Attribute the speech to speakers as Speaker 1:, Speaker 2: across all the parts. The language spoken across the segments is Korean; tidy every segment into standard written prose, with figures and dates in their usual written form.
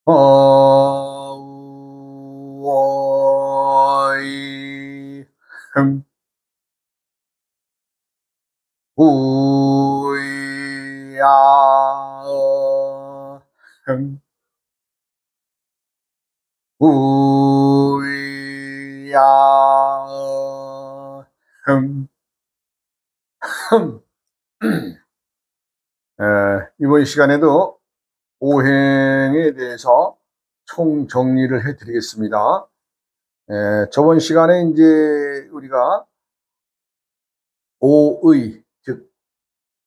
Speaker 1: 어이 흠 우야 흠 우야 흠 흠. 이번 시간에도 오행에 대해서 총 정리를 해 드리겠습니다. 저번 시간에 이제 우리가 오의, 즉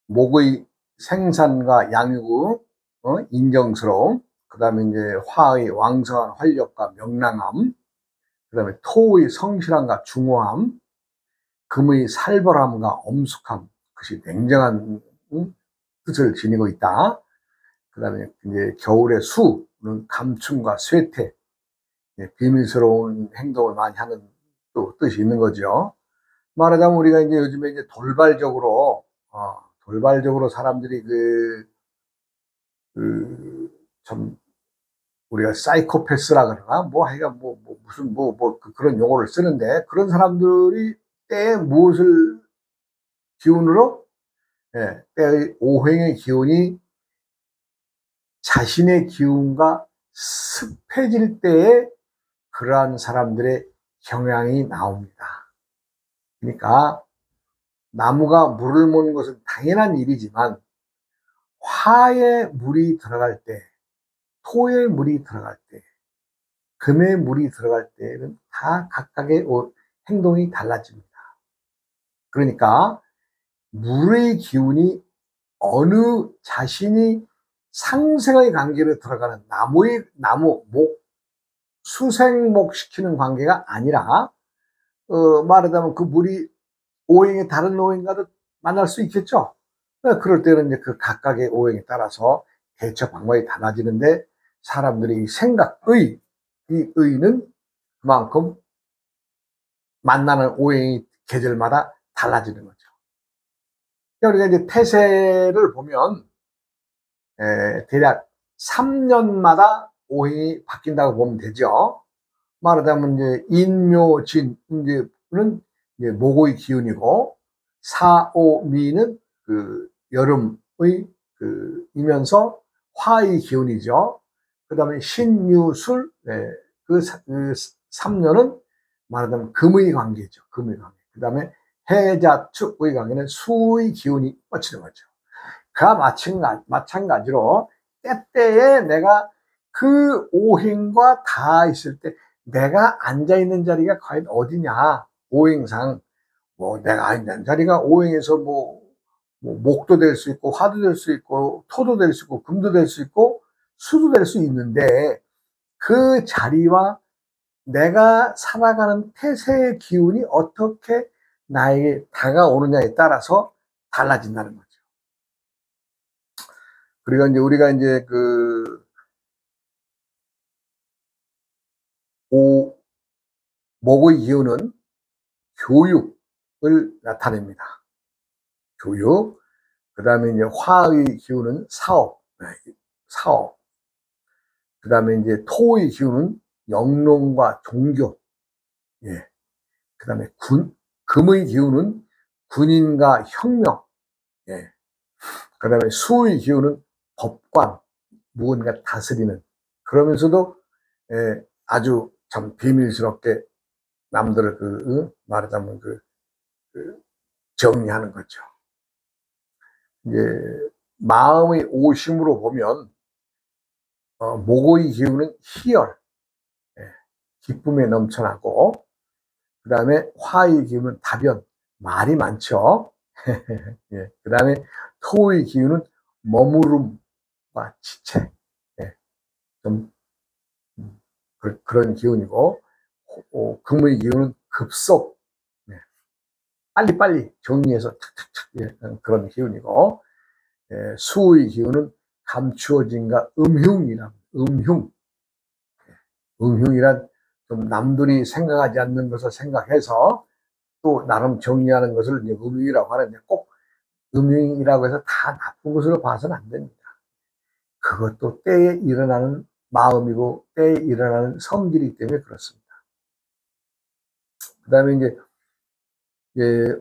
Speaker 1: 목의 생산과 양육, 인정스러움, 그다음에 이제 화의 왕성한 활력과 명랑함, 그다음에 토의 성실함과 중후함, 금의 살벌함과 엄숙함, 그것이 냉정한 뜻을 지니고 있다. 그다음에 이제 겨울의 수는 감춤과 쇠퇴, 비밀스러운 행동을 많이 하는 또 뜻이 있는 거죠. 말하자면 우리가 이제 요즘에 이제 돌발적으로 사람들이 참 우리가 사이코패스라 그러나 뭐 하여간 무슨 그런 용어를 쓰는데, 그런 사람들이 때에 무엇을 기운으로, 때의 오행의 기운이 자신의 기운과 습해질 때에 그러한 사람들의 경향이 나옵니다. 그러니까 나무가 물을 모는 것은 당연한 일이지만 화에 물이 들어갈 때, 토에 물이 들어갈 때, 금에 물이 들어갈 때는 다 각각의 행동이 달라집니다. 그러니까 물의 기운이 어느 자신이 상생의 관계로 들어가는 수생목시키는 관계가 아니라, 말하자면 그 물이 오행의 다른 오행과도 만날 수 있겠죠. 그럴 때는 이제 그 각각의 오행에 따라서 대처 방법이 달라지는데, 사람들의 이 생각의, 이 의는 그만큼 만나는 오행이 계절마다 달라지는 거죠. 그러니까 우리가 이제 태세를 보면, 대략 3년마다 오행이 바뀐다고 보면 되죠. 말하자면 이제 인묘진 이제는 이제 목의 기운이고, 사오미는 그 여름의 이면서 화의 기운이죠. 그다음에 신유술, 그 3년은 말하자면 금의 관계죠. 금의 관계. 그다음에 해자축의 관계는 수의 기운이 뻗치는 거죠. 그와 마찬가지로 때때에 내가 그 오행과 다 있을 때 내가 앉아 있는 자리가 과연 어디냐, 오행상 뭐 내가 앉는 자리가 오행에서 목도 될 수 있고 화도 될 수 있고 토도 될 수 있고 금도 될 수 있고 수도 될 수 있는데, 그 자리와 내가 살아가는 태세의 기운이 어떻게 나에게 다가오느냐에 따라서 달라진다는 거죠. 그리고 이제 우리가 이제 목의 기운은 교육을 나타냅니다. 교육. 그 다음에 이제 화의 기운은 사업, 사업. 그 다음에 이제 토의 기운은 영농과 종교. 예. 그 다음에 금의 기운은 군인과 혁명. 예. 그 다음에 수의 기운은 법관, 무언가 다스리는. 그러면서도, 아주 참 비밀스럽게 남들을 말하자면 정리하는 거죠. 이제 마음의 오심으로 보면, 목의 기운은 희열, 기쁨에 넘쳐나고, 그 다음에 화의 기운은 다변, 말이 많죠. 예. 그 다음에 토의 기운은 머무름과 지체, 좀 그런 기운이고, 금의 기운은 급속, 빨리빨리 정리해서 탁탁탁, 그런 기운이고, 수의 기운은 감추어진과 음흉이란 좀 남들이 생각하지 않는 것을 생각해서 또 나름 정리하는 것을 이제 음흉이라고 하는데, 꼭 음흉이라고 해서 다 나쁜 것으로 봐서는 안 됩니다. 그것도 때에 일어나는 마음이고 때에 일어나는 성질이기 때문에 그렇습니다. 그 다음에 이제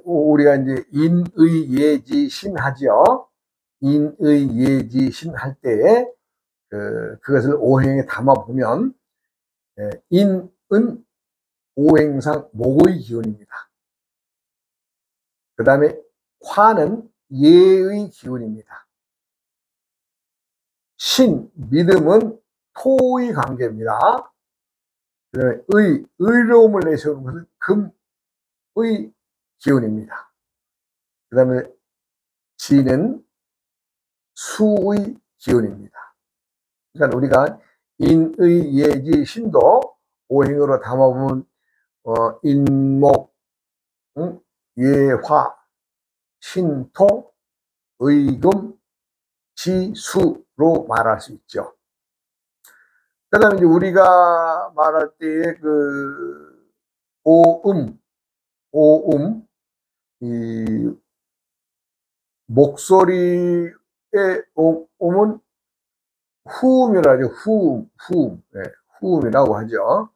Speaker 1: 우리가 이제 인의예지신 하죠. 인의예지신 할 때에 그것을 오행에 담아 보면 인은 오행상 목의 기운입니다. 그 다음에 화는 예의 기운입니다. 신, 믿음은 토의 관계입니다. 그 다음에 의로움을 내세우는 것은 금의 기운입니다. 그 다음에 지는 수의 기운입니다. 그러니까 우리가 인의 예지 신도 오행으로 담아보면 인목, 예화, 신토, 의금, 지수로 말할 수 있죠. 그 다음에 이제 우리가 말할 때에 오음, 이 목소리에 오면 후음이라고 하죠. 후음이라고 하죠.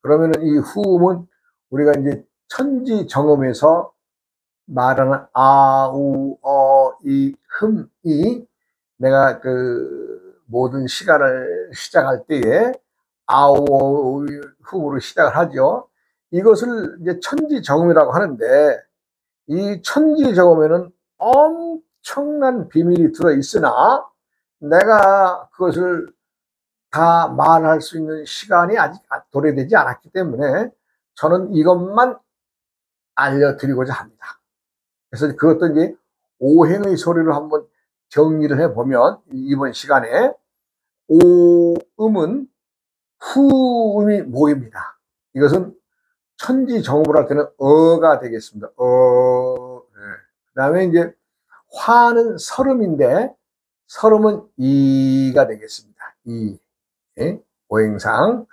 Speaker 1: 그러면은 이 후음은 우리가 이제 천지정음에서 말하는 아우, 이, 흠이 내가 모든 시간을 시작할 때에 아우, 흠으로 시작을 하죠. 이것을 이제 천지정음이라고 하는데 이 천지정음에는 엄청난 비밀이 들어있으나 내가 그것을 다 말할 수 있는 시간이 아직 도래되지 않았기 때문에 저는 이것만 알려드리고자 합니다. 그래서 그것도 이제 오행의 소리로 한번 정리를 해보면 이번 시간에 오음은 후음이 목입니다. 이것은 천지정음을 할 때는 어가 되겠습니다. 그 다음에 이제 화는 설음인데 설음은 이가 되겠습니다. 이, 오행상.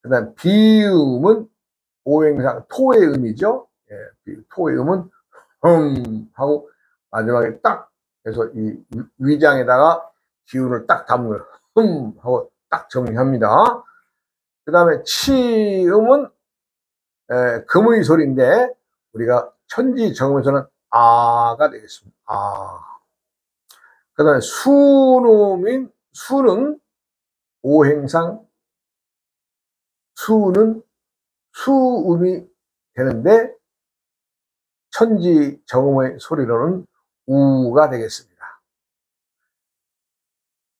Speaker 1: 그 다음 비음은 오행상 토의 음이죠. 토의 음은 하고 마지막에 딱 해서 이 위장에다가 기운을 딱 담는 거예요. 하고 딱 정리합니다. 그 다음에 치음은 금의 소리인데 우리가 천지정음에서는 아가 되겠습니다. 그 다음에 수는 오행상 수는 수음이 되는데 천지정음의 소리로는 우가 되겠습니다.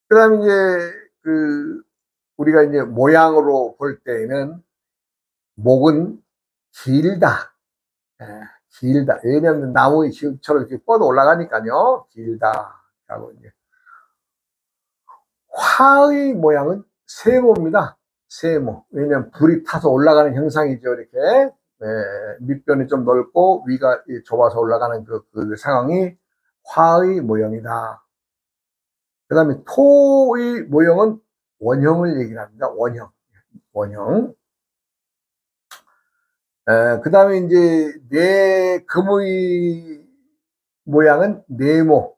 Speaker 1: 그 다음에 이제 우리가 이제 모양으로 볼 때에는 목은 길다. 길다. 왜냐하면 나무의 기운처럼 이렇게 뻗어 올라가니까요. 길다. 하고 이제 화의 모양은 세모입니다. 세모. 왜냐하면 불이 타서 올라가는 형상이죠. 이렇게 밑변이 좀 넓고 위가 좁아서 올라가는 그 상황이 화의 모형이다. 그 다음에 토의 모형은 원형을 얘기를 합니다. 원형. 그 다음에 이제 금의 모양은 네모.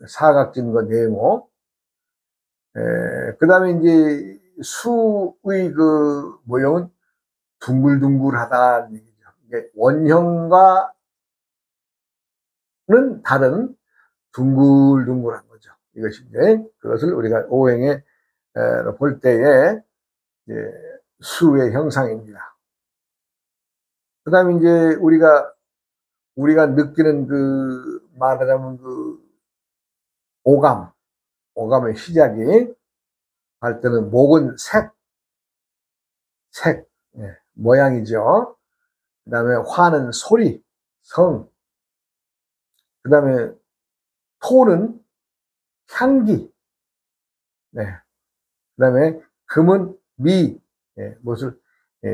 Speaker 1: 사각진 거 네모. 그 다음에 이제 수의 모형은 둥글둥글하다는 얘기죠. 원형과는 다른 둥글둥글한 거죠. 이것이 이제 그것을 우리가 오행에 볼 때에 수의 형상입니다. 그 다음에 이제 우리가 느끼는 말하자면 오감의 시작이 할 때는 목은 색, 모양이죠. 그 다음에 화는 소리, 성. 그 다음에 토는 향기. 그 다음에 금은 미, 무엇을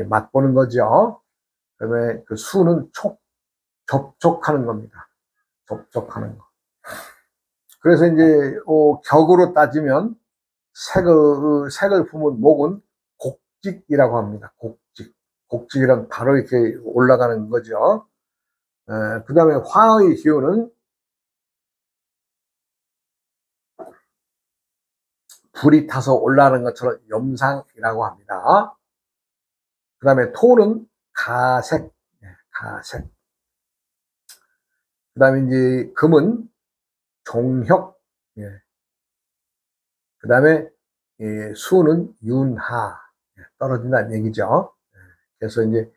Speaker 1: 맛보는 거죠. 그 다음에 수는 접촉하는 겁니다. 접촉하는 거. 그래서 이제 격으로 따지면 색을 품은 목은 곡직이라고 합니다. 곡직이란 바로 이렇게 올라가는 거죠. 그 다음에 화의 기운은 불이 타서 올라가는 것처럼 염상이라고 합니다. 그 다음에 토는 가색, 가색. 그 다음에 이제 금은 종혁, 그 다음에 수는 윤하, 떨어진다는 얘기죠. 그래서 이제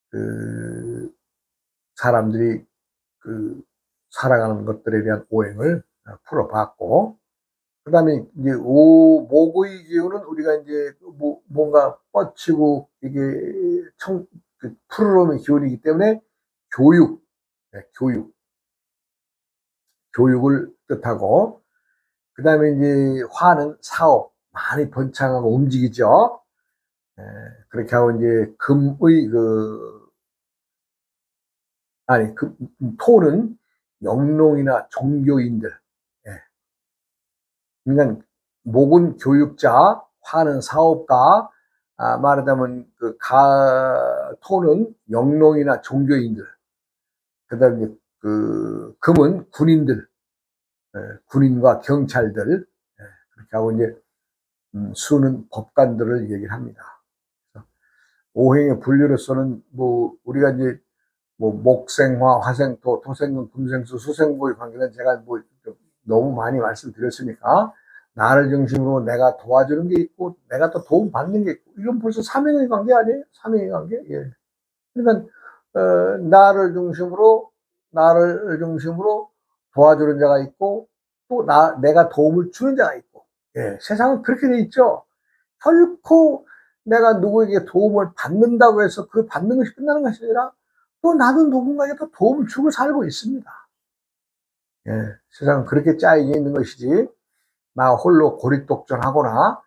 Speaker 1: 그 사람들이 그 살아가는 것들에 대한 오행을 풀어봤고, 그 다음에 이제 목의 기운은 우리가 이제 뭔가 뻗치고 이게 푸르름의 기운이기 때문에 교육, 교육을 뜻하고, 그 다음에 이제 화는 사업, 많이 번창하고 움직이죠. 그렇게 하고 이제 금의 토는 영농이나 종교인들. 그러니까 목은 교육자, 화는 사업가, 말하자면 토는 영농이나 종교인들. 그다음에 금은 군인들, 군인과 경찰들. 그렇게 하고 이제 수는 법관들을 얘기를 합니다. 오행의 분류로서는 우리가 이제 목생화, 화생토, 토생금, 금생수, 수생보의 관계는 제가 너무 많이 말씀드렸으니까, 나를 중심으로 내가 도와주는 게 있고 내가 또 도움 받는 게 있고, 이건 벌써 삼형의 관계 아니에요? 삼형의 관계. 예. 그러니까 나를 중심으로 도와주는 자가 있고, 또 내가 도움을 주는 자가 있고. 세상은 그렇게 돼 있죠. 결코 내가 누구에게 도움을 받는다고 해서 그 받는 것이 끝나는 것이 아니라, 또 나도 누군가에게 또 도움을 주고 살고 있습니다. 세상은 그렇게 짜여져 있는 것이지, 나 홀로 고립독존하거나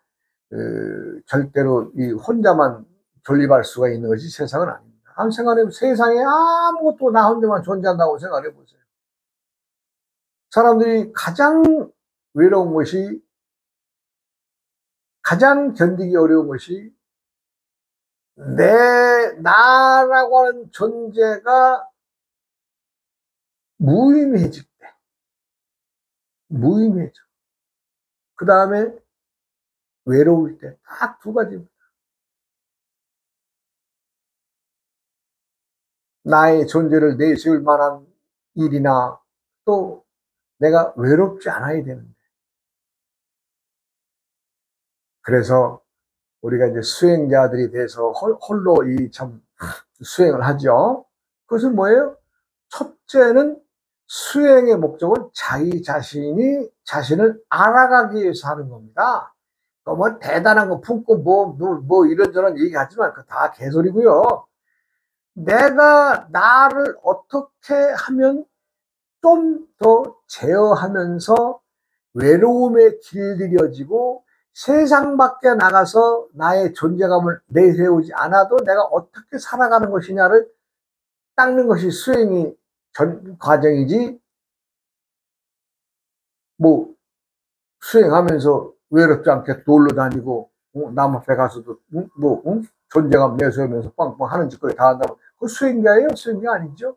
Speaker 1: 절대로 이 혼자만 존립할 수가 있는 것이 세상은 아닙니다. 한번 생각해보세요. 세상에 아무것도 나 혼자만 존재한다고 생각해보세요. 사람들이 가장 외로운 것이, 가장 견디기 어려운 것이, 나라고 하는 존재가 무의미해질 때, 무의미해져. 그 다음에 외로울 때, 딱 두 가지입니다. 나의 존재를 내세울 만한 일이나, 또 내가 외롭지 않아야 되는데. 그래서 우리가 이제 수행자들이 돼서 홀로 수행을 하죠. 그것은 뭐예요? 첫째는 수행의 목적은 자기 자신을 알아가기 위해서 하는 겁니다. 대단한 거 품고 이런저런 얘기하지만 그거 다 개소리고요. 내가 나를 어떻게 하면 좀 더 제어하면서 외로움에 길들여지고 세상 밖에 나가서 나의 존재감을 내세우지 않아도 내가 어떻게 살아가는 것이냐를 닦는 것이 수행이 과정이지, 수행하면서 외롭지 않게 놀러 다니고, 남 앞에 가서도, 존재감 내세우면서 빵빵 하는 짓거리 다 한다고. 그거 수행자예요? 수행자 아니죠?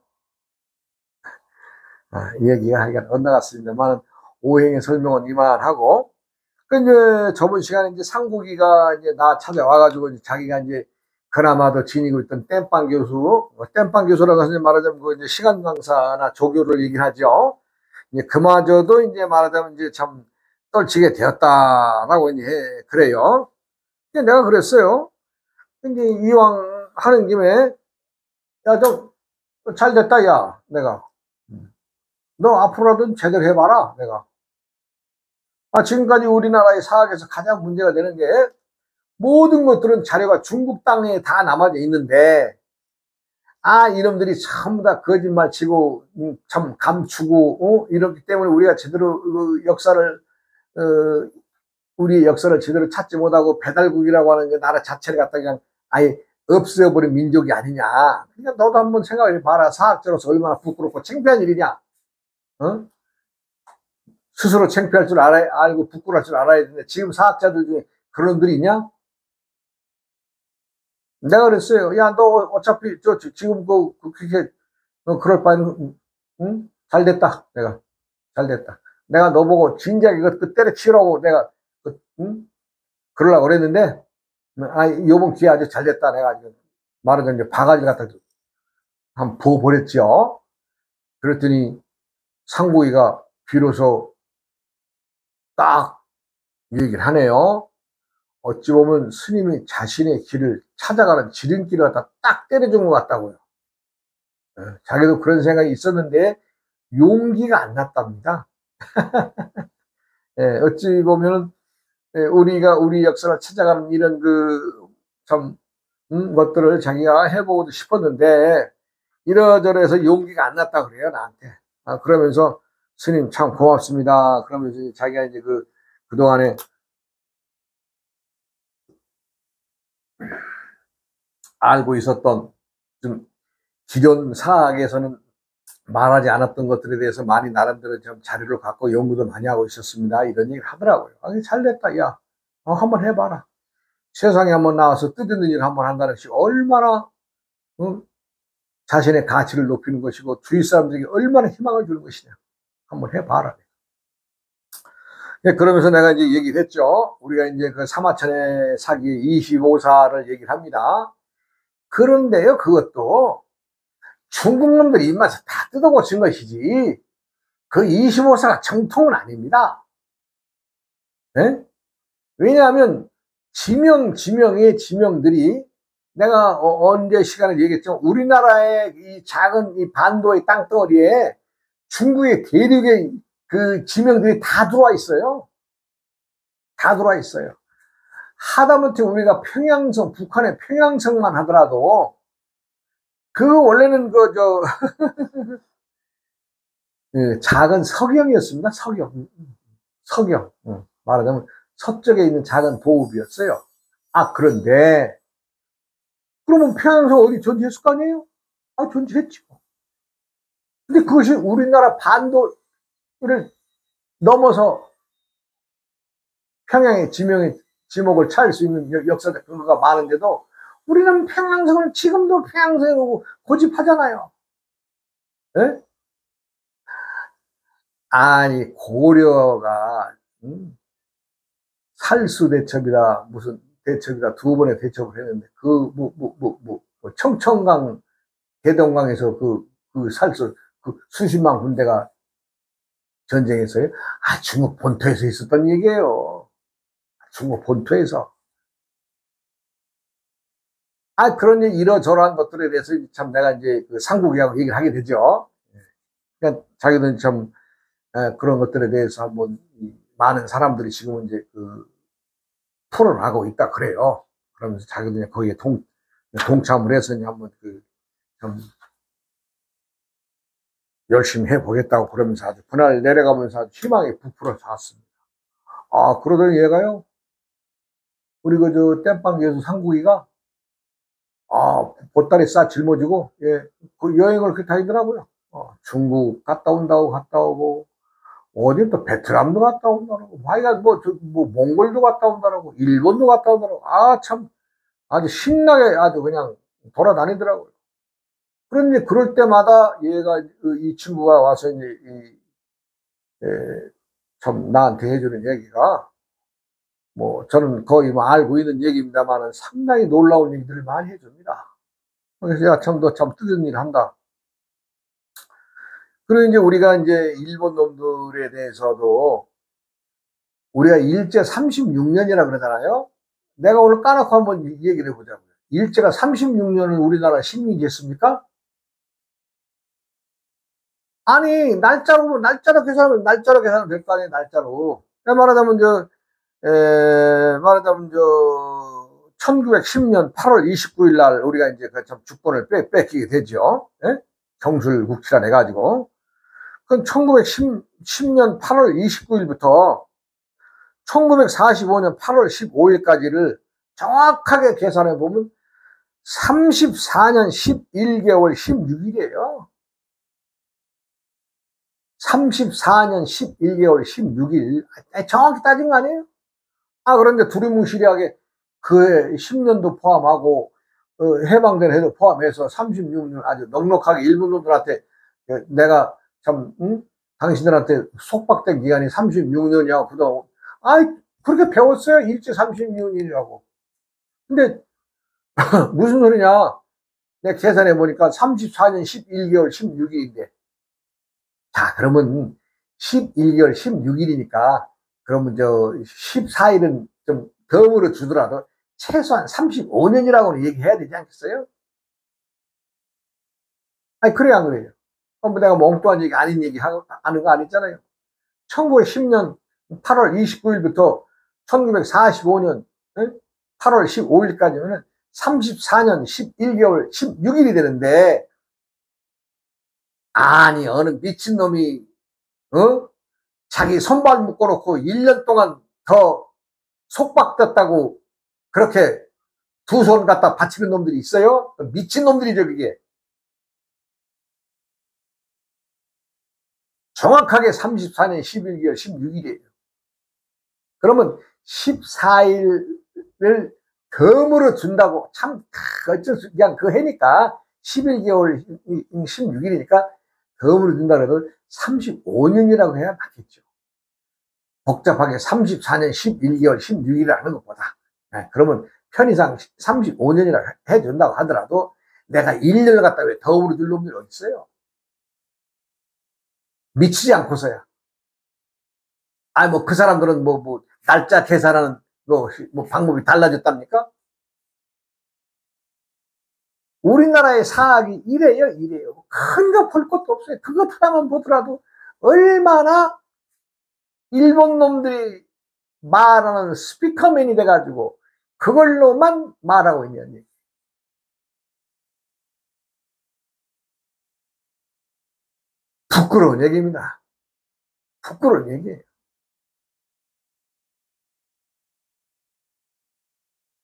Speaker 1: 이 얘기가 하여간 엇나갔습니다만, 오행의 설명은 이만하고, 이제 저번 시간에 이제 상국이가 이제 나 찾아와가지고 자기가 이제 그나마도 지니고 있던 땜빵 교수라고 해서 말하자면 이제 시간 강사나 조교를 얘기를 하죠. 이제 그마저도 이제 말하자면 이제 참 떨치게 되었다라고 이제 그래요. 내가 그랬어요. 이제 이왕 하는 김에, 야, 좀 잘 됐다, 야, 내가. 너 앞으로라도 제대로 해봐라, 내가. 지금까지 우리나라의 사학에서 가장 문제가 되는 게, 모든 것들은 자료가 중국 땅에 다 남아져 있는데, 이놈들이 전부 다 거짓말 치고, 참 감추고, 이렇기 때문에 우리가 제대로 우리의 역사를 제대로 찾지 못하고 배달국이라고 하는 게 나라 자체를 갖다 그냥 아예 없애버린 민족이 아니냐. 그러니까 너도 한번 생각해 봐라. 사학자로서 얼마나 부끄럽고 창피한 일이냐. 스스로 창피할 줄 알고 부끄러울 줄 알아야 되는데, 지금 사학자들 중에 그런 놈들이 있냐? 내가 그랬어요. 야, 너 어차피 지금 그렇게 그럴 바에는 잘 됐다. 내가 잘 됐다. 내가 너 보고 진작에 그 때려치우라고 내가 응? 그러려고 그랬는데, 요번 기회 아주 잘 됐다. 내가 말하자면 이제 바가지 갖다 한번 부어버렸죠. 그랬더니 상구이가 비로소 딱 얘기를 하네요. 어찌 보면 스님이 자신의 길을 찾아가는 지름길을 갖다 딱 때려준 것 같다고요. 자기도 그런 생각이 있었는데 용기가 안 났답니다. 어찌 보면 우리가 우리 역사를 찾아가는 이런 참 것들을 자기가 해보고 싶었는데 이러저러해서 용기가 안 났다 그래요, 나한테. 그러면서 스님 참 고맙습니다. 그러면서 자기가 이제 그동안에 알고 있었던 좀 기존 사학에서는 말하지 않았던 것들에 대해서 많이 나름대로 좀 자료를 갖고 연구도 많이 하고 있었습니다. 이런 얘기를 하더라고요. 잘 됐다. 야, 한번 해봐라. 세상에 한번 나와서 뜻있는 일을 한번 한다는 것이 얼마나 자신의 가치를 높이는 것이고 주위 사람들에게 얼마나 희망을 주는 것이냐. 한번 해봐라. 그러면서 내가 이제 얘기를 했죠. 우리가 이제 그 사마천의 사기 25사를 얘기를 합니다. 그런데요, 그것도 중국 놈들이 입맛을 다 뜯어고친 것이지 그 25사가 정통은 아닙니다. 네? 왜냐하면 지명의 지명들이 내가 언제 시간을 얘기했죠. 우리나라의 이 작은 이 반도의 땅덩어리에 중국의 대륙의 그 지명들이 다 들어와 있어요. 다 들어와 있어요. 하다못해 우리가 평양성, 북한의 평양성만 하더라도 원래는 작은 서경이었습니다. 서경. 말하자면 서쪽에 있는 작은 보읍이었어요. 그런데 그러면 평양성 어디 존재했을 거 아니에요? 존재했죠. 근데 그것이 우리나라 반도를 넘어서 평양의 지목을 찾을 수 있는 역사적 근거가 많은데도 우리는 평양성을 지금도 평양성으로 고집하잖아요. 네? 아니 고려가 살수대첩이다 무슨 대첩이다 두 번의 대첩을 했는데 청천강 대동강에서 살수 수십만 군대가 전쟁했어요. 중국 본토에서 있었던 얘기예요. 중국 본토에서. 그런 이러저러한 것들에 대해서 참 내가 이제 상국이하고 얘기를 하게 되죠. 그러니까 자기들은 참 그런 것들에 대해서 한번 많은 사람들이 지금은 이제 토론을 하고 있다 그래요. 그러면서 자기들이 거기에 동참을 해서 한번 참 열심히 해보겠다고 그러면서 아주 그날 내려가면서 아주 희망이 부풀어서 왔습니다. 그러더니 얘가요, 우리 땜빵 교수 상국이가 보따리 싸 짊어지고 그 여행을 그렇게 다니더라고요. 중국 갔다 온다고 갔다 오고 어디 또 베트남도 갔다 온다고 자기가 몽골도 갔다 온다고 일본도 갔다 온다고 참 아주 신나게 아주 그냥 돌아다니더라고요. 그런데 그럴 때마다 얘가 이 친구가 와서 이제 참 나한테 해주는 얘기가 저는 거의 알고 있는 얘기입니다만은 상당히 놀라운 얘기들을 많이 해줍니다. 그래서 야, 너 참 뜻있는 일 한다. 그리고 이제 우리가 이제 일본 놈들에 대해서도 우리가 일제 36년이라 그러잖아요. 내가 오늘 까놓고 한번 얘기를 해보자고요. 일제가 36년을 우리나라 식민지 했습니까? 아니, 날짜로 계산하면 될 거 아니에요, 날짜로. 말하자면 1910년 8월 29일 날 우리가 이제 주권을 뺏기게 되죠. 예? 경술국치라 해가지고. 그럼 1910년 8월 29일부터 1945년 8월 15일까지를 정확하게 계산해 보면 34년 11개월 16일이에요. 34년 11개월 16일. 정확히 따진 거 아니에요? 그런데 두리뭉실하게 그해 10년도 포함하고 해방된 해도 포함해서 36년 아주 넉넉하게 일본 놈들한테 내가 참 당신들한테 속박된 기간이 36년이야. 그동안 그렇게 배웠어요. 일제 36년이라고. 근데 무슨 소리냐. 내가 계산해 보니까 34년 11개월 16일인데. 자, 그러면 11개월 16일이니까 그러면 저 14일은 좀 덤으로 주더라도 최소한 35년이라고는 얘기해야 되지 않겠어요? 아니, 그래야 안 그래요? 뭐 내가 멍뚱한 얘기 아닌 얘기 하는 거 아니잖아요. 1910년 8월 29일부터 1945년 8월 15일까지면 34년 11개월 16일이 되는데, 아니 어느 미친놈이 자기 손발 묶어놓고 1년 동안 더 속박됐다고 그렇게 두 손 갖다 바치는 놈들이 있어요? 미친놈들이죠. 그게 정확하게 34년 11개월 16일이에요. 그러면 14일을 덤으로 준다고, 참 어쩔 수, 그냥 그 해니까 11개월 16일이니까 덤으로 준다 그래도 35년이라고 해야 맞겠죠. 복잡하게 34년 11개월 16일을 하는 것보다. 네, 그러면 편의상 35년이라고 해준다고 하더라도 내가 1년을 갖다 왜 덤으로 줄 놈들이 어디 있어요? 미치지 않고서야. 아니, 뭐, 그 사람들은 날짜 계산하는, 방법이 달라졌답니까? 우리나라의 사학이 이래요, 이래요. 큰 거 볼 것도 없어요. 그것 하나만 보더라도 얼마나 일본 놈들이 말하는 스피커맨이 돼가지고 그걸로만 말하고 있냐는 얘기. 부끄러운 얘기입니다. 부끄러운 얘기예요.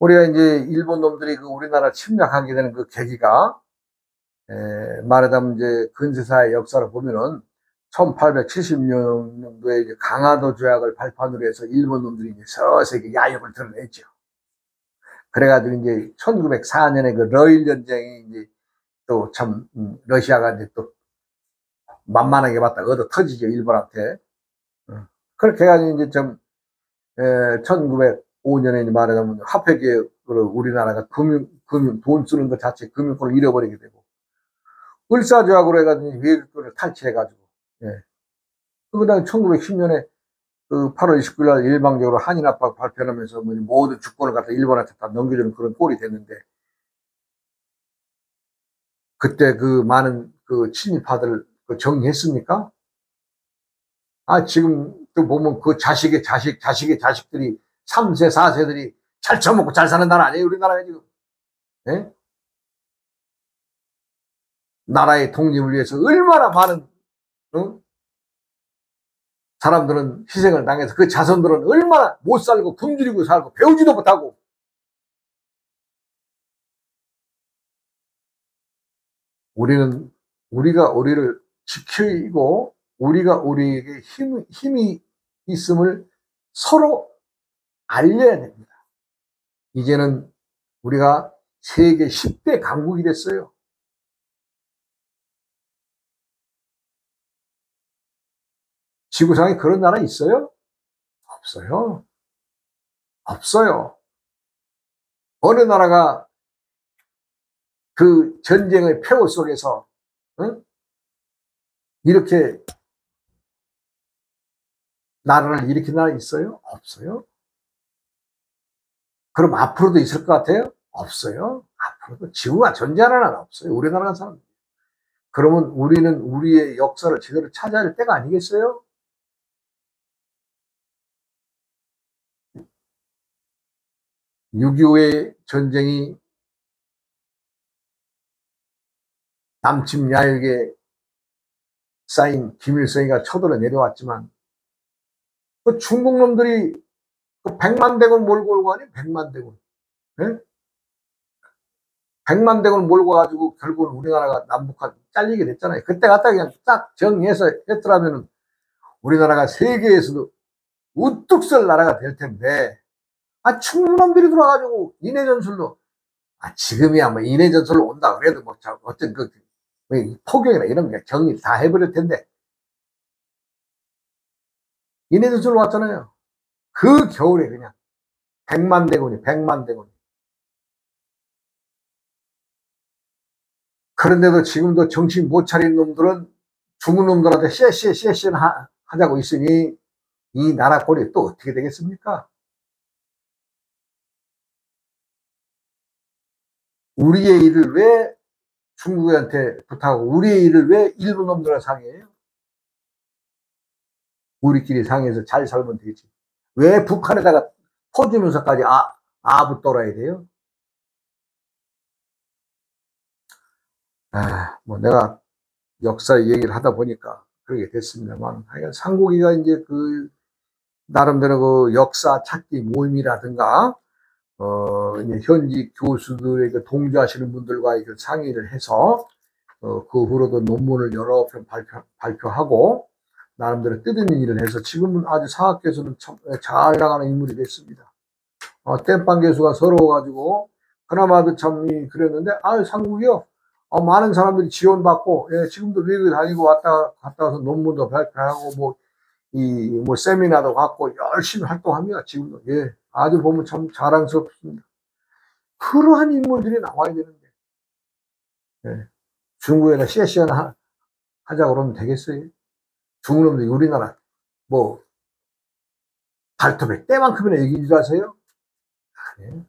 Speaker 1: 우리가 이제 일본 놈들이 그 우리나라 침략하게 되는 그 계기가, 말하자면 이제 근세사의 역사를 보면은 1870년도에 이제 강화도 조약을 발판으로 해서 일본 놈들이 이제 서서히 야욕을 드러냈죠. 그래가지고 이제 1904년에 그 러일 전쟁이 이제 또 참, 러시아가 이제 또 만만하게 봤다 얻어 터지죠, 일본한테. 그렇게 해가지고 이제 좀, 1905년에 말하자면 화폐개혁으로 우리나라가 돈 쓰는 것 자체 금융권을 잃어버리게 되고, 을사조약으로 해가지고 외교권을 탈취해가지고, 예. 그 다음에 1910년에 그 8월 29일 날 일방적으로 한인합박 발표하면서 모든 주권을 갖다 일본한테 다 넘겨주는 그런 꼴이 됐는데, 그때 그 많은 그 친일파들 정리했습니까? 아, 지금 또 보면 그 자식의 자식들이 3세, 4세들이 잘 처먹고 잘 사는 나라 아니에요, 우리나라가 지금. 예? 나라의 독립을 위해서 얼마나 많은, 사람들은 희생을 당해서 그 자손들은 얼마나 못 살고 굶주리고 살고 배우지도 못하고. 우리가 우리를 지키고 우리가 우리에게 힘이 있음을 서로 알려야 됩니다. 이제는 우리가 세계 10대 강국이 됐어요. 지구상에 그런 나라 있어요? 없어요. 없어요. 어느 나라가 그 전쟁의 폐허 속에서 이렇게 나라를 일으킨 나라 있어요? 없어요. 그럼 앞으로도 있을 것 같아요? 없어요. 앞으로도 지구가 존재하는 나라 없어요. 우리나라 사람. 그러면 우리는 우리의 역사를 제대로 찾아야 할 때가 아니겠어요? (6.25의) 전쟁이 남침 야역에 쌓인 김일성이가 쳐들어 내려왔지만, 그 중국 놈들이 그 100만 대군 몰고 오고 아니 100만 대군. 네? 100만 대군 몰고 가지고 결국은 우리나라가 남북한 잘리게 됐잖아요. 그때 갖다 그냥 딱 정리해서 했더라면 우리나라가 세계에서도 우뚝 설 나라가 될 텐데, 아, 중국 놈들이 들어와가지고 인해전술로, 아, 지금이야 뭐 인해전술로 온다 그래도 뭐 어떤 포경이나 이런 게 정리 다 해버릴 텐데, 인해전술로 왔잖아요. 그 겨울에 그냥 100만 대군이 100만 대군이. 그런데도 지금도 정신 못 차린 놈들은 죽은 놈들한테 쎄쎄 하자고 있으니 이 나라 꼴이 또 어떻게 되겠습니까? 우리의 일을 왜 중국한테 부탁하고 우리의 일을 왜 일본 놈들과 상의해요? 우리끼리 상의해서 잘 살면 되지. 왜 북한에다가 퍼주면서까지 아부 떨어야 돼요? 뭐 내가 역사 얘기를 하다 보니까 그렇게 됐습니다만, 하여간 상국이가 이제 그 나름대로 그 역사 찾기 모임이라든가 이제 현지 교수들의 그 동조하시는 분들과 그 상의를 해서 그 후로도 논문을 여러 편 발표하고 나름대로 뜻있는 일을 해서 지금은 아주 사학계에서는 참 잘 나가는 인물이 됐습니다. 땜빵 교수가 서러워가지고 그나마도 참 그랬는데, 상국이요. 많은 사람들이 지원받고, 예, 지금도 미국에 다니고 갔다 와서 논문도 발표하고, 뭐 세미나도 갖고 열심히 활동합니다. 지금도. 예, 아주 보면 참 자랑스럽습니다. 그러한 인물들이 나와야 되는데, 예, 중국에다 세션 하자고 그러면 되겠어요? 중국놈들이 우리나라 뭐 발톱에 때만큼이나 얘기를 하세요? 아니에요.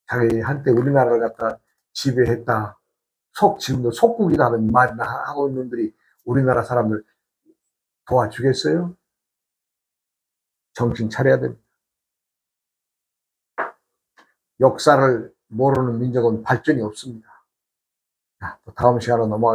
Speaker 1: 자기 한때 우리나라를 갖다 지배했다. 지금도 속국이라는 말이나 하고 있는 놈들이 우리나라 사람들 도와주겠어요? 정신 차려야 됩니다. 역사를 모르는 민족은 발전이 없습니다. 또 다음 시간으로 넘어가.